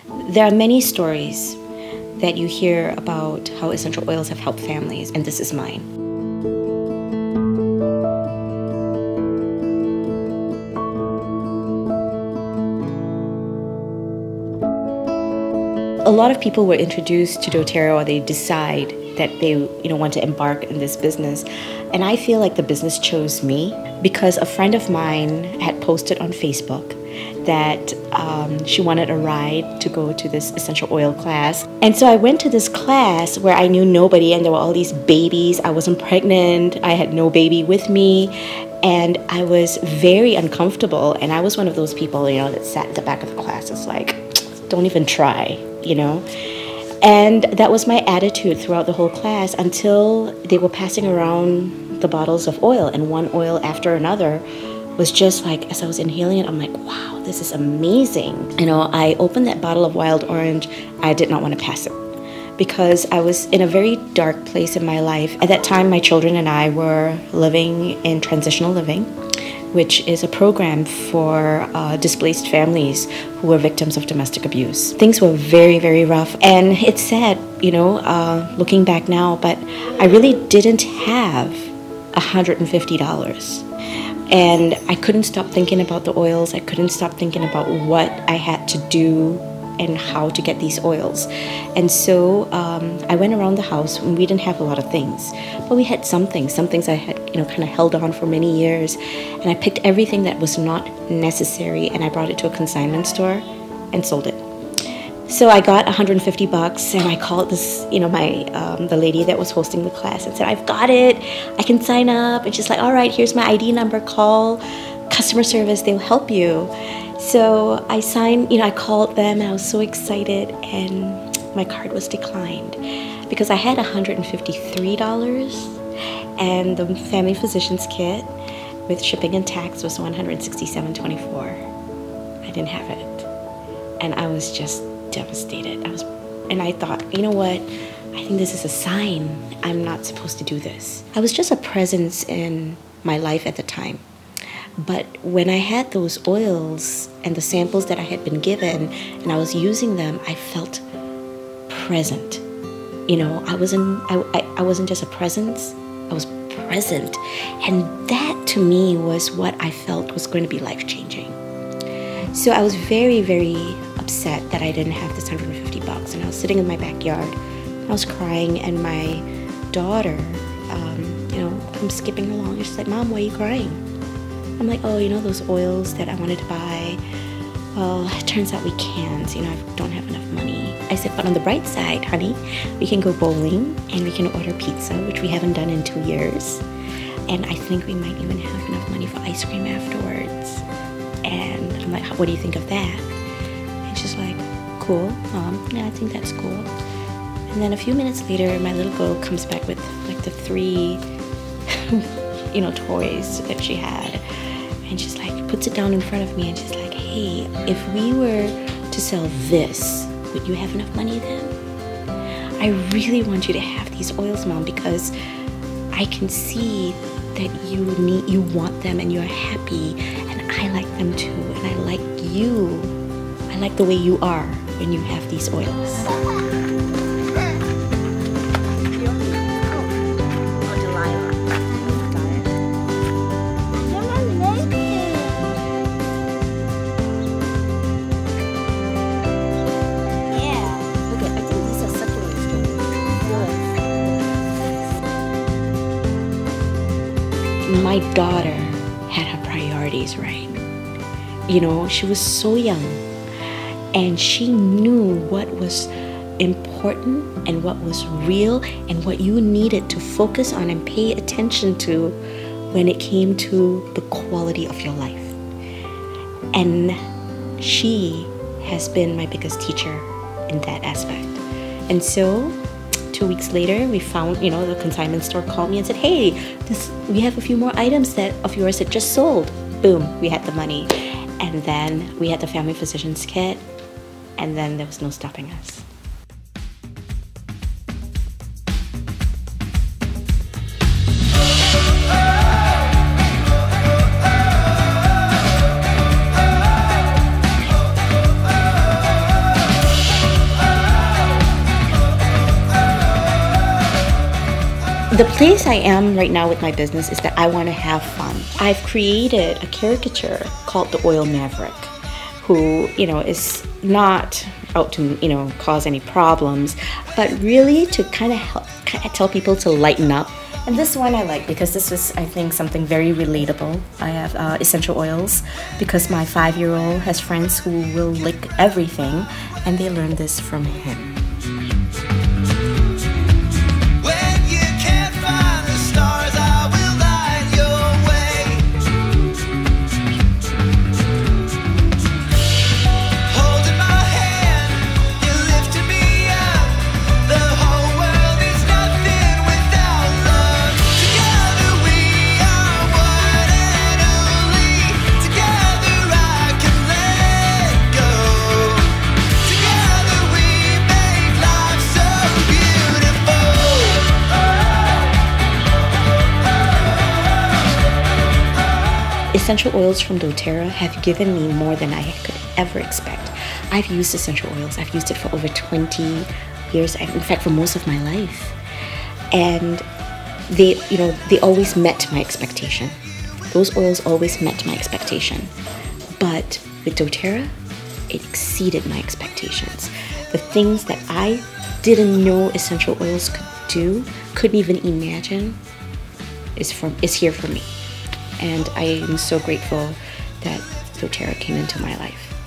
There are many stories that you hear about how essential oils have helped families, and this is mine. A lot of people were introduced to doTERRA, or they decide that they want to embark in this business. And I feel like the business chose me because a friend of mine had posted on Facebook that she wanted a ride to go to this essential oil class. And so I went to this class where I knew nobody, and there were all these babies. I wasn't pregnant. I had no baby with me. And I was very uncomfortable. And I was one of those people, that sat at the back of the class. It's like, don't even try, And that was my attitude throughout the whole class until they were passing around the bottles of oil, and one oil after another was just like, as I was inhaling it, I'm like, wow, this is amazing. I opened that bottle of wild orange. I did not want to pass it because I was in a very dark place in my life. At that time, my children and I were living in transitional living, which is a program for displaced families who were victims of domestic abuse. Things were very, very rough. And it's sad, looking back now, but I really didn't have $150. And I couldn't stop thinking about the oils. I couldn't stop thinking about what I had to do and how to get these oils. And so I went around the house, and we didn't have a lot of things, but we had some things I had kind of held on for many years. And I picked everything that was not necessary, and I brought it to a consignment store and sold it. So I got $150, and I called this, the lady that was hosting the class, and said, I've got it, I can sign up. And she's like, all right, here's my ID number, call customer service, they'll help you. So I signed, I called them, and I was so excited, and my card was declined because I had $153, and the family physician's kit with shipping and tax was $167.24. I didn't have it, and I was just devastated. And I thought, you know what? I think this is a sign. I'm not supposed to do this. I was just a presence in my life at the time. But when I had those oils and the samples that I had been given and I was using them, I felt present. I wasn't just a presence, I was present. And that to me was what I felt was going to be life-changing. So I was very, very upset that I didn't have this $150, and I was sitting in my backyard. I was crying, and my daughter, comes skipping along, and she's like, Mom, why are you crying? I'm like, oh, those oils that I wanted to buy, well, it turns out we can't, I don't have enough money. I said, but on the bright side, honey, we can go bowling, and we can order pizza, which we haven't done in 2 years. And I think we might even have enough money for ice cream afterwards. And I'm like, what do you think of that? And she's like, cool, Mom, yeah, I think that's cool. And then a few minutes later, my little girl comes back with like the 3, toys that she had. And she's like, puts it down in front of me, and she's like, hey, if we were to sell this, would you have enough money then? I really want you to have these oils, Mom, because I can see that you want them and you're happy, and I like them too, and I like you. I like the way you are when you have these oils. My daughter had her priorities right. She was so young, and she knew what was important and what was real and what you needed to focus on and pay attention to when it came to the quality of your life. And she has been my biggest teacher in that aspect. And so 2 weeks later, we found, the consignment store called me and said, hey, we have a few more items of yours that just sold. Boom, we had the money. And then we had the family physician's kit, and then there was no stopping us. The place I am right now with my business is that I want to have fun. I've created a caricature called the Oil Maverick, who, is not out to, cause any problems, but really to kind of help tell people to lighten up. And this one I like because this is, I think, something very relatable. I have essential oils because my 5-year-old has friends who will lick everything, and they learned this from him. Essential oils from doTERRA have given me more than I could ever expect. I've used essential oils. I've used it for over 20 years, in fact, for most of my life. And they always met my expectation. Those oils always met my expectation. But with doTERRA, it exceeded my expectations. The things that I didn't know essential oils could do, couldn't even imagine, is here for me. And I am so grateful that doTERRA came into my life.